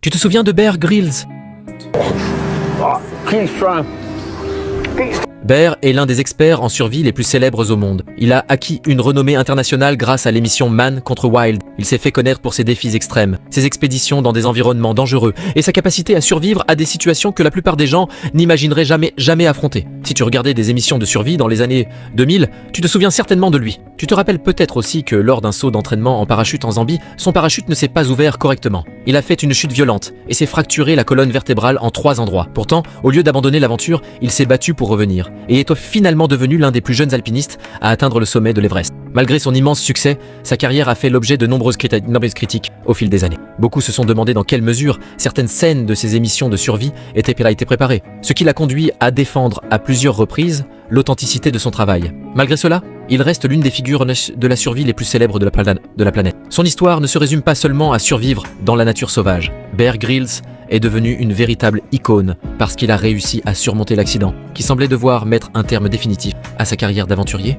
Tu te souviens de Bear Grylls? Bear est l'un des experts en survie les plus célèbres au monde. Il a acquis une renommée internationale grâce à l'émission Man contre Wild. Il s'est fait connaître pour ses défis extrêmes, ses expéditions dans des environnements dangereux et sa capacité à survivre à des situations que la plupart des gens n'imagineraient jamais affronter. Si tu regardais des émissions de survie dans les années 2000, tu te souviens certainement de lui. Tu te rappelles peut-être aussi que lors d'un saut d'entraînement en parachute en Zambie, son parachute ne s'est pas ouvert correctement. Il a fait une chute violente et s'est fracturé la colonne vertébrale en 3 endroits. Pourtant, au lieu d'abandonner l'aventure, il s'est battu pour revenir et est finalement devenu l'un des plus jeunes alpinistes à atteindre le sommet de l'Everest. Malgré son immense succès, sa carrière a fait l'objet de nombreuses critiques au fil des années. Beaucoup se sont demandé dans quelle mesure certaines scènes de ses émissions de survie étaient préparées, ce qui l'a conduit à défendre à plusieurs reprises l'authenticité de son travail. Malgré cela, il reste l'une des figures de la survie les plus célèbres de la planète. Son histoire ne se résume pas seulement à survivre dans la nature sauvage. Bear Grylls est devenu une véritable icône parce qu'il a réussi à surmonter l'accident qui semblait devoir mettre un terme définitif à sa carrière d'aventurier.